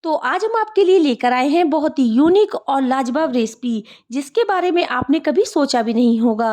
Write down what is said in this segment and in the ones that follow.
तो आज हम आपके लिए लेकर आए हैं बहुत ही यूनिक और लाजवाब रेसिपी जिसके बारे में आपने कभी सोचा भी नहीं होगा।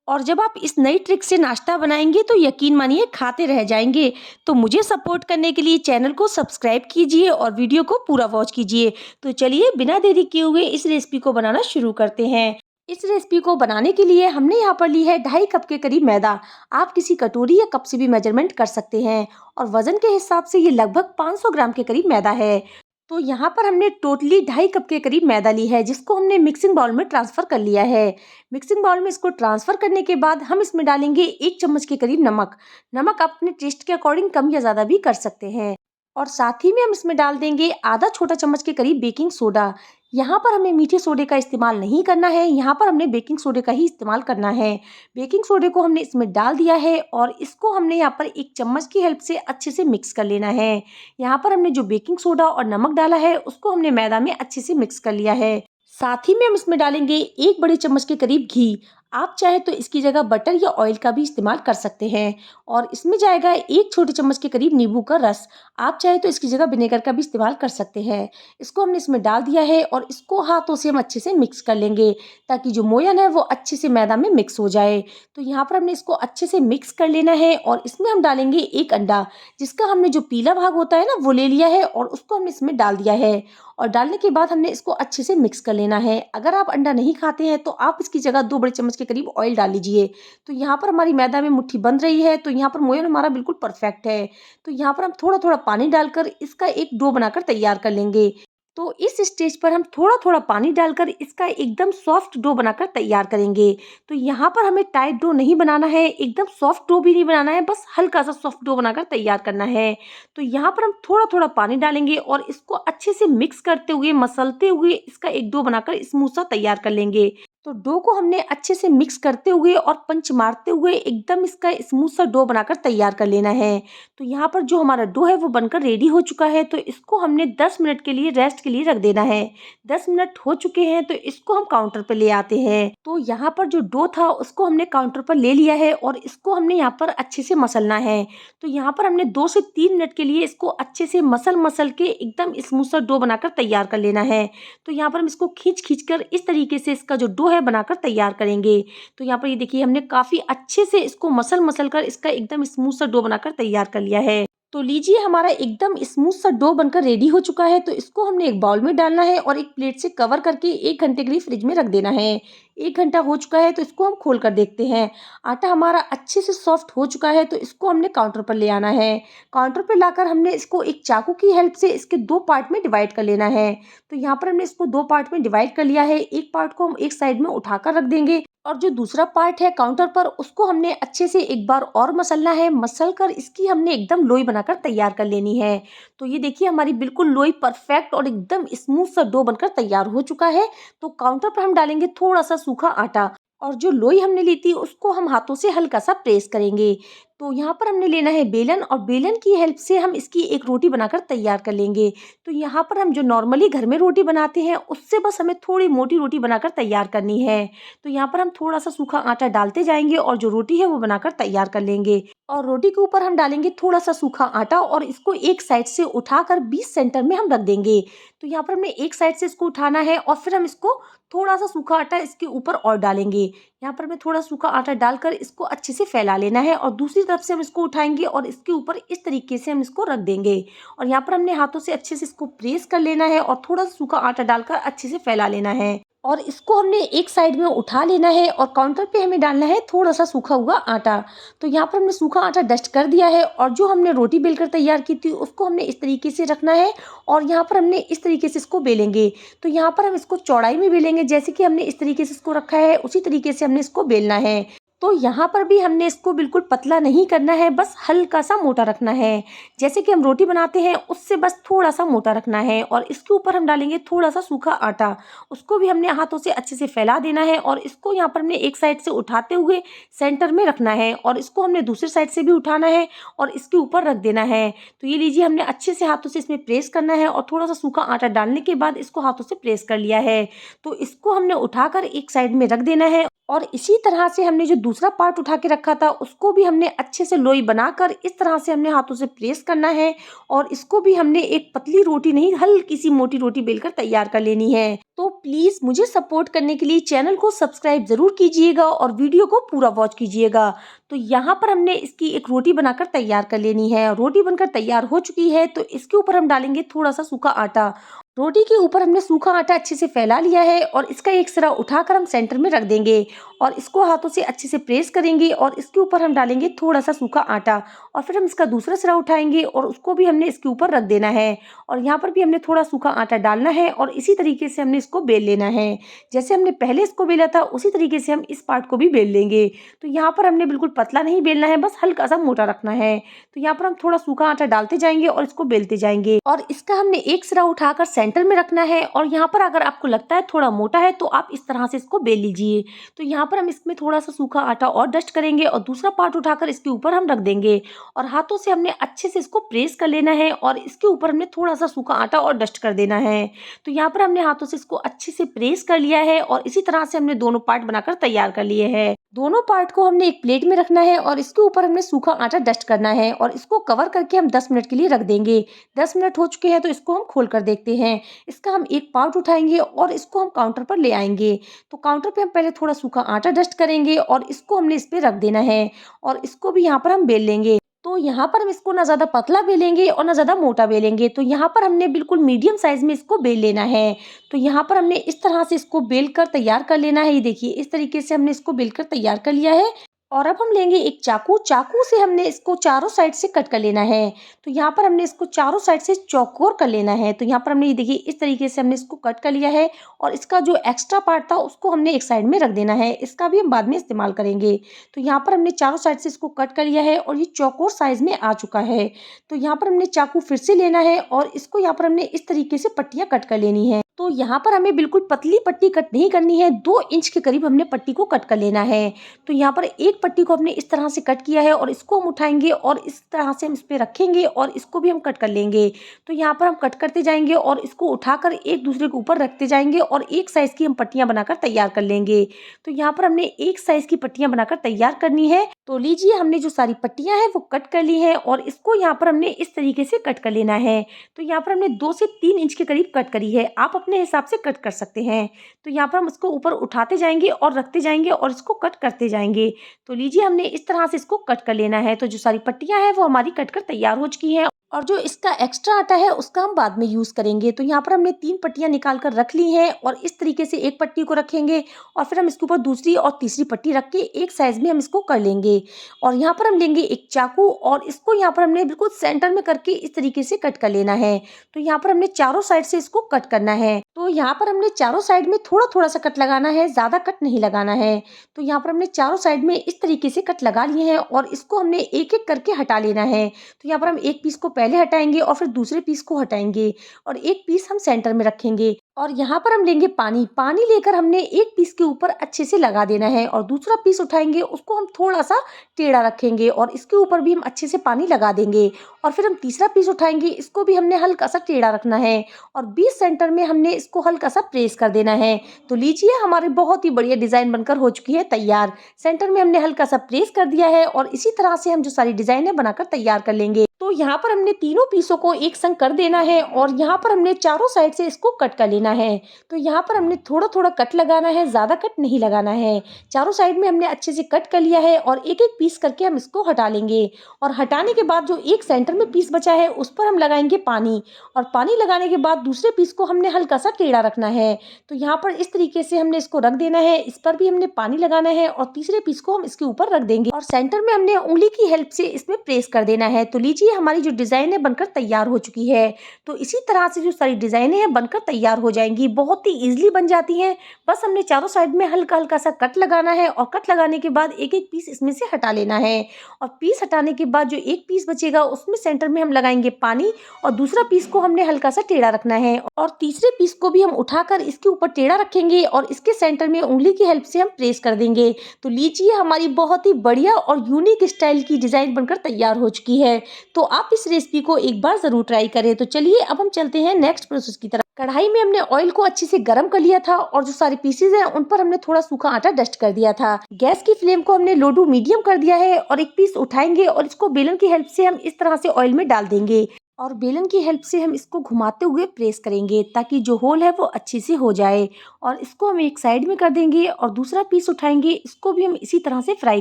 और जब आप इस नई ट्रिक से नाश्ता बनाएंगे तो यकीन मानिए खाते रह जाएंगे। तो मुझे सपोर्ट करने के लिए चैनल को सब्सक्राइब कीजिए और वीडियो को पूरा वॉच कीजिए। तो चलिए बिना देरी किए हुए इस रेसिपी को बनाना शुरू करते हैं। इस रेसिपी को बनाने के लिए हमने यहाँ पर ली है 2.5 कप के करीब मैदा। आप किसी कटोरी या कप से भी मेजरमेंट कर सकते हैं। और वजन के हिसाब से ये लगभग 500 ग्राम के करीब मैदा है। तो यहाँ पर हमने टोटली 2.5 कप के करीब मैदा ली है जिसको हमने मिक्सिंग बाउल में ट्रांसफर कर लिया है। मिक्सिंग बाउल में इसको ट्रांसफर करने के बाद हम इसमें डालेंगे 1 चम्मच के करीब नमक। नमक आप अपने टेस्ट के अकॉर्डिंग कम या ज्यादा भी कर सकते हैं। और साथ ही में हम इसमें डाल देंगे आधा छोटा चम्मच के करीब बेकिंग सोडा। यहाँ पर हमें मीठे सोडे का इस्तेमाल नहीं करना है, यहाँ पर हमने बेकिंग सोडे का ही इस्तेमाल करना है। बेकिंग सोडे को हमने इसमें डाल दिया है और इसको हमने यहाँ पर 1 चम्मच की हेल्प से अच्छे से मिक्स कर लेना है। यहाँ पर हमने जो बेकिंग सोडा और नमक डाला है उसको हमने मैदा में अच्छे से मिक्स कर लिया है। साथ ही में हम इसमें डालेंगे 1 बड़े चम्मच के करीब घी। आप चाहे तो इसकी जगह बटर या ऑयल का भी इस्तेमाल कर सकते हैं। और इसमें जाएगा 1 छोटे चम्मच के करीब नींबू का रस। आप चाहे तो इसकी जगह विनेगर का भी इस्तेमाल कर सकते हैं। इसको हमने इसमें डाल दिया है और इसको हाथों से हम अच्छे से मिक्स कर लेंगे ताकि जो मोयन है वो अच्छे से मैदा में मिक्स हो जाए। तो यहाँ पर हमने इसको अच्छे से मिक्स कर लेना है और इसमें हम डालेंगे 1 अंडा, जिसका हमने जो पीला भाग होता है ना वो ले लिया है और उसको हमने इसमें डाल दिया है। और डालने के बाद हमने इसको अच्छे से मिक्स कर लेना है। अगर आप अंडा नहीं खाते हैं तो आप इसकी जगह 2 बड़े चम्मच के करीब ऑयल डाल लीजिए। तो यहाँ पर हमारी मैदा में मुट्ठी बन रही है, तो यहाँ पर मोयन हमारा बिल्कुल परफेक्ट है। तो यहाँ पर हम थोड़ा थोड़ा पानी डालकर इसका एक डो बनाकर तैयार कर लेंगे। तो इस स्टेज पर हम थोड़ा थोड़ा पानी डालकर इसका एकदम सॉफ्ट डो बनाकर तैयार करेंगे। तो यहाँ पर हमें टाइट डो नहीं बनाना है, एकदम सॉफ्ट डो भी नहीं बनाना है, बस हल्का सा सॉफ्ट डो बनाकर तैयार करना है। तो यहाँ पर हम थोड़ा थोड़ा पानी डालेंगे और इसको अच्छे से मिक्स करते हुए मसलते हुए इसका एक डो बनाकर स्मूथ सा तैयार कर लेंगे। तो डो को हमने अच्छे से मिक्स करते हुए और पंच मारते हुए एकदम इसका स्मूथ सा डो बनाकर तैयार कर लेना है। तो यहाँ पर जो हमारा डो है वो बनकर रेडी हो चुका है। तो इसको हमने 10 मिनट के लिए रेस्ट के लिए रख देना है। 10 मिनट हो चुके हैं तो इसको हम काउंटर पर ले आते हैं। तो यहाँ पर जो डो था उसको हमने काउंटर पर ले लिया है और इसको हमने यहाँ पर अच्छे से मसलना है। तो यहाँ पर हमने 2 से 3 मिनट के लिए इसको अच्छे से मसल के एकदम स्मूथ सा डो बनाकर तैयार कर लेना है। तो यहाँ पर हम इसको खींच कर इस तरीके से इसका जो डो है बनाकर तैयार करेंगे। तो यहाँ पर ये देखिए हमने काफी अच्छे से इसको मसल कर इसका एकदम स्मूथ सा डो बनाकर तैयार कर लिया है। तो लीजिए हमारा एकदम स्मूथ सा डो बनकर रेडी हो चुका है। तो इसको हमने एक बाउल में डालना है और एक प्लेट से कवर करके 1 घंटे के लिए फ्रिज में रख देना है। 1 घंटा हो चुका है तो इसको हम खोल कर देखते हैं। आटा हमारा अच्छे से सॉफ्ट हो चुका है तो इसको हमने काउंटर पर ले आना है। काउंटर पर लाकर हमने इसको एक चाकू की हेल्प से इसके 2 पार्ट में डिवाइड कर लेना है। तो यहाँ पर हमने इसको 2 पार्ट में डिवाइड कर लिया है। एक पार्ट को हम एक साइड में उठाकर रख देंगे और जो दूसरा पार्ट है काउंटर पर उसको हमने अच्छे से एक बार और मसलना है। मसल कर इसकी हमने एकदम लोई बनाकर तैयार कर लेनी है। तो ये देखिए हमारी बिल्कुल लोई परफेक्ट और एकदम स्मूथ सा डो बनकर तैयार हो चुका है। तो काउंटर पर हम डालेंगे थोड़ा सा सूखा आटा और जो लोई हमने ली थी उसको हम हाथों से हल्का सा प्रेस करेंगे। तो यहाँ पर हमने लेना है बेलन और बेलन की हेल्प से हम इसकी एक रोटी बनाकर तैयार कर लेंगे। तो यहाँ पर हम जो नॉर्मली घर में रोटी बनाते हैं उससे बस हमें थोड़ी मोटी रोटी बनाकर तैयार करनी है। तो यहाँ पर हम थोड़ा सा सूखा आटा डालते जाएंगे और जो रोटी है वो बनाकर तैयार कर लेंगे। और रोटी के ऊपर हम डालेंगे थोड़ा सा सूखा आटा और इसको एक साइड से उठाकर 20 सेंटर में हम रख देंगे। तो यहाँ पर हमने एक साइड से इसको उठाना है और फिर हम इसको थोड़ा सा सूखा आटा इसके ऊपर और डालेंगे। यहाँ पर हमें थोड़ा सूखा आटा डालकर इसको अच्छे से फैला लेना है और दूसरी तरफ से हम इसको उठाएंगे और इसके ऊपर इस तरीके से हम इसको रख देंगे। और यहाँ पर हमने हाथों से अच्छे से इसको प्रेस कर लेना है और थोड़ा सा सूखा आटा डालकर अच्छे से फैला लेना है। और इसको हमने एक साइड में उठा लेना है और काउंटर पे हमें डालना है थोड़ा सा सूखा हुआ आटा। तो यहाँ पर हमने सूखा आटा डस्ट कर दिया है और जो हमने रोटी बेलकर तैयार की थी उसको हमने इस तरीके से रखना है और यहाँ पर हमने इस तरीके से इसको बेलेंगे। तो यहाँ पर हम इसको चौड़ाई में बेलेंगे, जैसे कि हमने इस तरीके से इसको रखा है उसी तरीके से हमने इसको बेलना है। तो यहाँ पर भी हमने इसको बिल्कुल पतला नहीं करना है, बस हल्का सा मोटा रखना है। जैसे कि हम रोटी बनाते हैं उससे बस थोड़ा सा मोटा रखना है। और इसके ऊपर हम डालेंगे थोड़ा सा सूखा आटा, उसको भी हमने हाथों से अच्छे से फैला देना है और इसको यहाँ पर हमने एक साइड से उठाते हुए सेंटर में रखना है और इसको हमने दूसरी साइड से भी उठाना है और इसके ऊपर रख देना है। तो ये लीजिए हमने अच्छे से हाथों से इसमें प्रेस करना है और थोड़ा सा सूखा आटा डालने के बाद इसको हाथों से प्रेस कर लिया है। तो इसको हमने उठाकर एक साइड में रख देना है और इसी तरह से हमने जो दूसरा पार्ट उठा के रखा था उसको भी हमने अच्छे से लोई बनाकर इस तरह से हमने हाथों से प्रेस करना है और इसको भी हमने एक पतली रोटी नहीं, हल्की सी मोटी रोटी बेलकर तैयार कर लेनी है। तो प्लीज मुझे सपोर्ट करने के लिए चैनल को सब्सक्राइब जरूर कीजिएगा और वीडियो को पूरा वॉच कीजिएगा। तो यहाँ पर हमने इसकी एक रोटी बनाकर तैयार कर लेनी है। रोटी बनकर तैयार हो चुकी है तो इसके ऊपर हम डालेंगे थोड़ा सा सूखा आटा। रोटी के ऊपर हमने सूखा आटा अच्छे से फैला लिया है और इसका एक सिरा उठाकर हम सेंटर में रख देंगे और इसको हाथों से अच्छे से प्रेस करेंगे और इसके ऊपर हम डालेंगे थोड़ा सा सूखा आटा और फिर हम इसका दूसरा सिरा उठाएंगे और उसको भी हमने इसके ऊपर रख देना है और यहाँ पर भी हमने थोड़ा सूखा आटा डालना है और इसी तरीके से हमने इसको बेल लेना है। जैसे हमने पहले इसको बेला था उसी तरीके से हम इस पार्ट को भी बेल लेंगे। तो यहाँ पर हमने बिल्कुल पतला नहीं बेलना है, बस हल्का सा मोटा रखना है। तो यहाँ पर हम थोड़ा सूखा आटा डालते जाएंगे और इसको बेलते जाएंगे और इसका हमने एक सिरा उठाकर सेंटर में रखना है और यहाँ पर अगर आपको लगता है थोड़ा मोटा है तो आप इस तरह से इसको बेल लीजिए। तो यहाँ पर हम इसमें थोड़ा सा सूखा आटा और डस्ट करेंगे और दूसरा पार्ट उठाकर इसके ऊपर हम रख देंगे और हाथों से हमने अच्छे से इसको प्रेस कर लेना है और इसके ऊपर हमने थोड़ा सा सूखा आटा और डस्ट कर देना है। तो यहाँ पर हमने हाथों से इसको अच्छे से प्रेस कर लिया है और इसी तरह से हमने दोनों पार्ट बनाकर तैयार कर लिए हैं। दोनों पार्ट को हमने एक प्लेट में रखना है और इसके ऊपर हमने सूखा आटा डस्ट करना है और इसको कवर करके हम 10 मिनट के लिए रख देंगे। 10 मिनट हो चुके हैं तो इसको हम खोल कर देखते हैं। इसका हम एक पार्ट उठाएंगे और इसको हम काउंटर पर ले आएंगे। तो काउंटर पे हम पहले थोड़ा सूखा आटा डस्ट करेंगे और इसको हमने इस पे रख देना है और इसको भी यहाँ पर हम बेल लेंगे। तो यहाँ पर हम इसको ना ज़्यादा पतला बेलेंगे और ना ज़्यादा मोटा बेलेंगे। तो यहाँ पर हमने बिल्कुल मीडियम साइज में इसको बेल लेना है। तो यहाँ पर हमने इस तरह से इसको बेल कर तैयार कर लेना है। ये देखिए इस तरीके से हमने इसको बेल कर तैयार कर लिया है और अब हम लेंगे एक चाकू। चाकू से हमने इसको चारों साइड से कट कर लेना है। तो यहाँ पर हमने इसको चारों साइड से चौकोर कर लेना है। तो यहाँ पर हमने ये देखिए इस तरीके से हमने इसको कट कर लिया है और इसका जो एक्स्ट्रा पार्ट था उसको हमने एक साइड में रख देना है। इसका भी हम बाद में इस्तेमाल करेंगे। तो यहाँ पर हमने चारों साइड से इसको कट कर लिया है और ये चौकोर साइज में आ चुका है। तो यहाँ पर हमने चाकू फिर से लेना है और इसको यहाँ पर हमने इस तरीके से पट्टियाँ कट कर लेनी है। तो यहाँ पर हमें बिल्कुल पतली पट्टी कट नहीं करनी है, 2 इंच के करीब हमने पट्टी को कट कर लेना है। तो यहाँ पर एक पट्टी को हमने इस तरह से कट किया है और इसको हम उठाएंगे और इस तरह से हम इस पे रखेंगे और इसको भी हम कट कर लेंगे। तो यहाँ पर हम कट करते जाएंगे और इसको उठाकर एक दूसरे के ऊपर रखते जाएंगे और एक साइज की हम पट्टियाँ बनाकर तैयार कर लेंगे। तो यहाँ पर हमने एक साइज की पट्टियाँ बनाकर तैयार करनी है। तो लीजिए हमने जो सारी पट्टियाँ हैं वो कट कर ली हैं और इसको यहाँ पर हमने इस तरीके से कट कर लेना है। तो यहाँ पर हमने 2 से 3 इंच के करीब कट करी है, आप अपने हिसाब से कट कर सकते हैं। तो यहाँ पर हम इसको ऊपर उठाते जाएंगे और रखते जाएंगे और इसको कट करते जाएंगे। तो लीजिए हमने इस तरह से इसको कट कर लेना है। तो जो सारी पट्टियाँ हैं वो हमारी कट कर तैयार हो चुकी हैं और जो इसका एक्स्ट्रा आटा है उसका हम बाद में यूज़ करेंगे। तो यहाँ पर हमने 3 पट्टियाँ निकाल कर रख ली हैं और इस तरीके से एक पट्टी को रखेंगे और फिर हम इसके ऊपर दूसरी और तीसरी पट्टी रख के एक साइज में हम इसको कर लेंगे। और यहाँ पर हम लेंगे एक चाकू और इसको यहाँ पर हमने बिल्कुल सेंटर में करके इस तरीके से कट कर लेना है। तो यहाँ पर हमने चारों साइड से इसको कट करना है। तो यहाँ पर हमने चारों साइड में थोड़ा थोड़ा सा कट लगाना है, ज़्यादा कट नहीं लगाना है। तो यहाँ पर हमने चारों साइड में इस तरीके से कट लगा लिए हैं और इसको हमने एक एक करके हटा लेना है। तो यहाँ पर हम एक पीस को पहले हटाएंगे और फिर दूसरे पीस को हटाएंगे और एक पीस हम सेंटर में रखेंगे और यहाँ पर हम लेंगे पानी। पानी लेकर हमने एक पीस के ऊपर अच्छे से लगा देना है और दूसरा पीस उठाएंगे, उसको हम थोड़ा सा टेढ़ा रखेंगे और इसके ऊपर भी हम अच्छे से पानी लगा देंगे और फिर हम तीसरा पीस उठाएंगे, इसको भी हमने हल्का सा टेढ़ा रखना है और बीच सेंटर में हमने इसको हल्का सा प्रेस कर देना है। तो लीजिए हमारी बहुत ही बढ़िया डिजाइन बनकर हो चुकी है तैयार। सेंटर में हमने हल्का सा प्रेस कर दिया है और इसी तरह से हम जो सारी डिजाइन है बनाकर तैयार कर लेंगे। तो यहाँ पर हमने तीनों पीसों को एक संग कर देना है और यहाँ पर हमने चारों साइड से इसको कट कर लेना है। तो यहाँ पर हमने थोड़ा थोड़ा कट लगाना है, ज़्यादा कट नहीं लगाना है। चारों साइड में हमने अच्छे से कट कर लिया है और एक एक पीस करके हम इसको हटा लेंगे और हटाने के बाद जो एक सेंटर में पीस बचा है उस पर हम लगाएंगे पानी और पानी लगाने के बाद दूसरे पीस को हमने हल्का सा टेढ़ा रखना है। तो यहाँ पर इस तरीके से हमने इसको रख देना है, इस पर भी हमने पानी लगाना है और तीसरे पीस को हम इसके ऊपर रख देंगे और सेंटर में हमने उंगली की हेल्प से इसमें प्रेस कर देना है। तो लीजिए हमारी जो डिजाइन है बनकर तैयार हो चुकी है। तो इसी तरह से जो सारी डिजाइनें हैं बनकर तैयार हो जाएंगी, बहुत ही इजीली बन जाती हैं। बस हमने चारों साइड में हल्का हल्का सा कट लगाना है और कट लगाने के बाद एक एक पीस इसमें से हटा लेना है और पीस हटाने के बाद जो एक पीस बचेगा उसमें सेंटर में हम लगाएंगे पानी और दूसरा पीस को हमने हल्का सा टेढ़ा रखना है और तीसरे पीस को भी हम उठाकर इसके ऊपर टेढ़ा रखेंगे और इसके सेंटर में उंगली की हेल्प से हम प्रेस कर देंगे। तो लीजिए हमारी बहुत ही बढ़िया और यूनिक स्टाइल की डिजाइन बनकर तैयार हो चुकी है। तो आप इस रेसिपी को एक बार जरूर ट्राई करें। तो चलिए अब हम चलते हैं नेक्स्ट प्रोसेस की तरफ। कढ़ाई में हमने हमने ऑयल को अच्छे से गर्म कर लिया था और जो सारे पीसेज हैं उन पर हमने थोड़ा सूखा आटा डस्ट कर दिया था। गैस की फ्लेम को हमने लो टू मीडियम कर दिया है और एक पीस उठाएंगे और इसको बेलन की हेल्प से हम इस तरह से ऑयल में डाल देंगे और बेलन की हेल्प से हम इसको घुमाते हुए प्रेस करेंगे ताकि जो होल है वो अच्छे से हो जाए। और इसको हम एक साइड में कर देंगे और दूसरा पीस उठाएंगे, इसको भी हम इसी तरह से फ्राई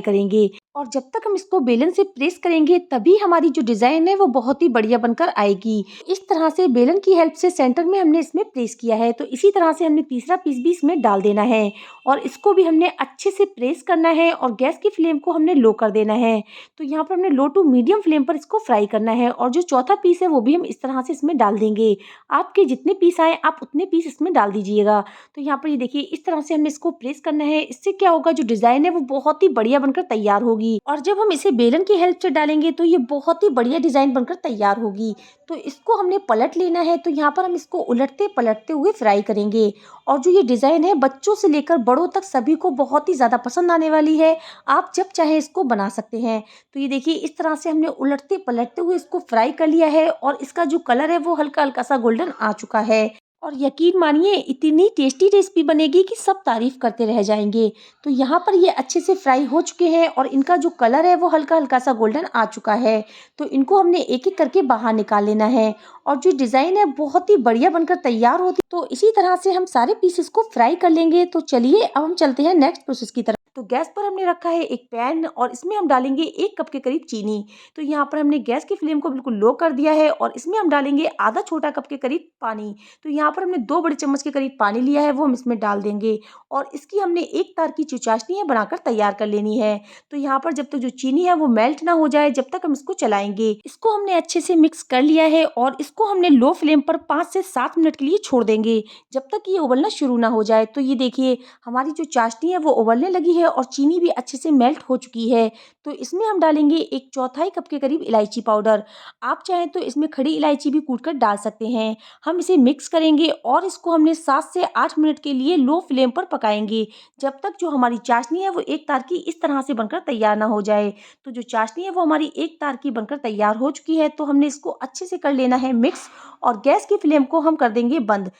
करेंगे। और जब तक हम इसको बेलन से प्रेस करेंगे तभी हमारी जो डिजाइन है वो बहुत ही बढ़िया बनकर आएगी। इस तरह से बेलन की हेल्प से सेंटर में हमने इसमें प्रेस किया है, तो इसी तरह से हमने तीसरा पीस भी इसमें डाल देना है और इसको भी हमने अच्छे से प्रेस करना है और गैस की फ्लेम को हमने लो कर देना है। तो यहाँ पर हमने लो टू मीडियम फ्लेम पर इसको फ्राई करना है और जो चौथा पीस है वो भी हम इस तरह से इसमें डाल देंगे। आपके जितने पीस आए आप उतने पीस इसमें डाल दीजिएगा। तो यहाँ पर ये देखिए इस तरह से हमने इसको प्रेस करना है। इससे क्या होगा, जो डिजाइन है वो बहुत ही बढ़िया बनकर तैयार होगी और जब हम इसे बेलन की हेल्प से डालेंगे तो ये बहुत ही बढ़िया डिजाइन बनकर तैयार होगी। तो इसको हमने पलट लेना है। तो यहाँ पर हम इसको उलटते पलटते हुए फ्राई करेंगे और जो ये डिजाइन है बच्चों से लेकर बड़ों तक सभी को बहुत ही ज्यादा पसंद आने वाली है। आप जब चाहे इसको बना सकते हैं। तो ये देखिए इस तरह से हमने उलटते पलटते हुए इसको फ्राई कर लिया है और इसका जो कलर है वो हल्का हल्का सा गोल्डन आ चुका है और यकीन मानिए इतनी टेस्टी रेसिपी बनेगी कि सब तारीफ करते रह जाएंगे। तो यहाँ पर ये अच्छे से फ्राई हो चुके हैं और इनका जो कलर है वो हल्का हल्का सा गोल्डन आ चुका है। तो इनको हमने एक एक करके बाहर निकाल लेना है और जो डिजाइन है बहुत ही बढ़िया बनकर तैयार होती। तो इसी तरह से हम सारे पीसेस को फ्राई कर लेंगे। तो चलिए अब हम चलते हैं नेक्स्ट प्रोसेस की तरफ। तो गैस पर हमने रखा है एक पैन और इसमें हम डालेंगे 1 कप के करीब चीनी। तो यहाँ पर हमने गैस की फ्लेम को बिल्कुल लो कर दिया है और इसमें हम डालेंगे आधा छोटा कप के करीब पानी। तो यहाँ पर हमने 2 बड़े चम्मच के करीब पानी लिया है, वो हम इसमें डाल देंगे और इसकी हमने एक तार की जो चाशनी है बनाकर तैयार कर लेनी है। तो यहाँ पर जब तक जो चीनी है वो मेल्ट ना हो जाए जब तक हम इसको चलाएंगे। इसको हमने अच्छे से मिक्स कर लिया है और इसको हमने लो फ्लेम पर 5 से 7 मिनट के लिए छोड़ देंगे जब तक ये उबलना शुरू ना हो जाए। तो ये देखिए हमारी जो चाशनी है वो उबलने लगी है और चीनी भी अच्छे से मेल्ट हो चुकी है। तो इसमें हम डालेंगे 1/4 कप के करीब इलायची पाउडर। आप चाहें तो इसमें खड़ी इलायची भी कूट कर डाल सकते हैं। हम इसे मिक्स करेंगे और इसको हमने 7 से 8 मिनट के लिए लो फ्लेम पर पकाएंगे जब तक जो हमारी चाशनी है वो एक तार की इस तरह से बनकर तैयार ना हो जाए। तो जो चाशनी है वो हमारी एक तार की बनकर तैयार हो चुकी है। तो हमने इसको अच्छे से कर लेना है मिक्स और गैस की फ्लेम को हम कर देंगे बंद।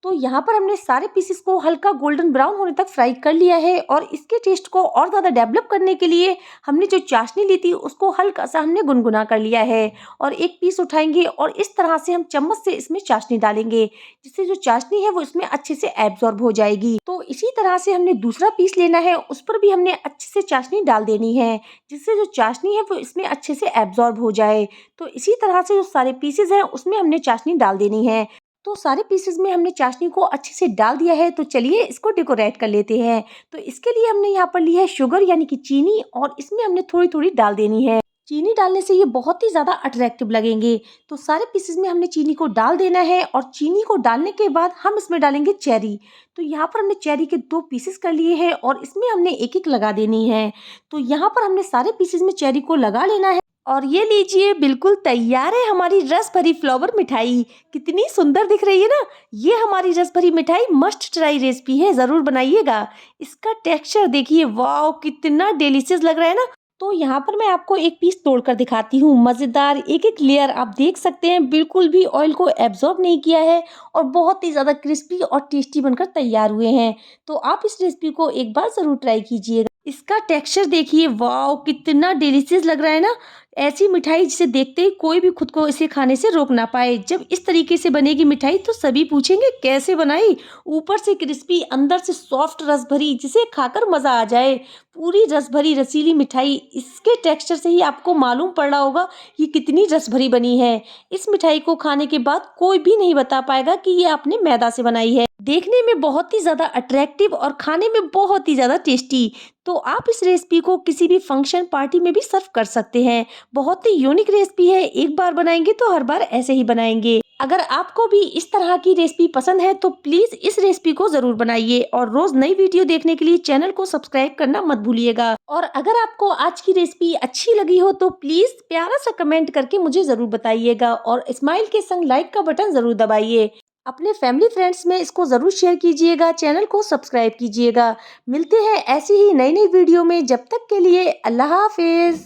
तो यहाँ पर हमने सारे पीसेस को हल्का गोल्डन ब्राउन होने तक फ्राई कर लिया है और इसके टेस्ट को और ज़्यादा डेवलप करने के लिए हमने जो चाशनी ली थी उसको हल्का सा हमने गुनगुना कर लिया है और एक पीस उठाएंगे और इस तरह से हम चम्मच से इसमें चाशनी डालेंगे जिससे जो चाशनी है वो इसमें अच्छे से एब्जॉर्ब हो जाएगी। तो इसी तरह से हमने दूसरा पीस लेना है, उस पर भी हमने अच्छे से चाशनी डाल देनी है जिससे जो चाशनी है वो इसमें अच्छे से एब्जॉर्ब हो जाए। तो इसी तरह से जो सारे पीसेज हैं उसमें हमने चाशनी डाल देनी है। तो सारे पीसेस में हमने चाशनी को अच्छे से डाल दिया है। तो चलिए इसको डेकोरेट कर लेते हैं। तो इसके लिए हमने यहाँ पर ली है शुगर यानी कि चीनी और इसमें हमने थोड़ी थोड़ी डाल देनी है। चीनी डालने से ये बहुत ही ज़्यादा अट्रैक्टिव लगेंगे। तो सारे पीसेस में हमने चीनी को डाल देना है और चीनी को डालने के बाद हम इसमें डालेंगे चेरी। तो यहाँ पर हमने चेरी के 2 पीसेस कर लिए हैं और इसमें हमने एक एक लगा देनी है। तो यहाँ पर हमने सारे पीसेस में चेरी को लगा लेना है और ये लीजिए बिल्कुल तैयार है हमारी रस भरी फ्लावर मिठाई। कितनी सुंदर दिख रही है ना। ये हमारी रस भरी मिठाई मस्ट ट्राई रेसिपी है, ज़रूर बनाइएगा। इसका टेक्सचर देखिए, वाओ कितना डिलीशियस लग रहा है ना। तो यहाँ पर मैं आपको एक पीस तोड़कर दिखाती हूँ। मज़ेदार एक एक लेयर आप देख सकते हैं, बिल्कुल भी ऑयल को एब्जॉर्ब नहीं किया है और बहुत ही ज़्यादा क्रिस्पी और टेस्टी बनकर तैयार हुए हैं। तो आप इस रेसिपी को एक बार ज़रूर ट्राई कीजिएगा। इसका टेक्सचर देखिए, वाओ कितना डिलीशियस लग रहा है ना। ऐसी मिठाई जिसे देखते ही कोई भी खुद को इसे खाने से रोक ना पाए। जब इस तरीके से बनेगी मिठाई तो सभी पूछेंगे कैसे बनाई। ऊपर से क्रिस्पी, अंदर से सॉफ्ट रस भरी, जिसे खाकर मज़ा आ जाए। पूरी रस भरी रसीली मिठाई, इसके टेक्सचर से ही आपको मालूम पड़ रहा होगा ये कितनी रस भरी बनी है। इस मिठाई को खाने के बाद कोई भी नहीं बता पाएगा कि ये आपने मैदा से बनाई है। देखने में बहुत ही ज़्यादा अट्रैक्टिव और खाने में बहुत ही ज़्यादा टेस्टी। तो आप इस रेसिपी को किसी भी फंक्शन पार्टी में भी सर्व कर सकते हैं। बहुत ही यूनिक रेसिपी है, एक बार बनाएंगे तो हर बार ऐसे ही बनाएंगे। अगर आपको भी इस तरह की रेसिपी पसंद है तो प्लीज इस रेसिपी को जरूर बनाइए और रोज नई वीडियो देखने के लिए चैनल को सब्सक्राइब करना मत भूलिएगा। और अगर आपको आज की रेसिपी अच्छी लगी हो तो प्लीज प्यारा सा कमेंट करके मुझे जरूर बताइएगा और स्माइल के संग लाइक का बटन जरूर दबाइए। अपने फैमिली फ्रेंड्स में इसको जरूर शेयर कीजिएगा, चैनल को सब्सक्राइब कीजिएगा। मिलते हैं ऐसी ही नई नई वीडियो में, जब तक के लिए अल्लाह हाफिज।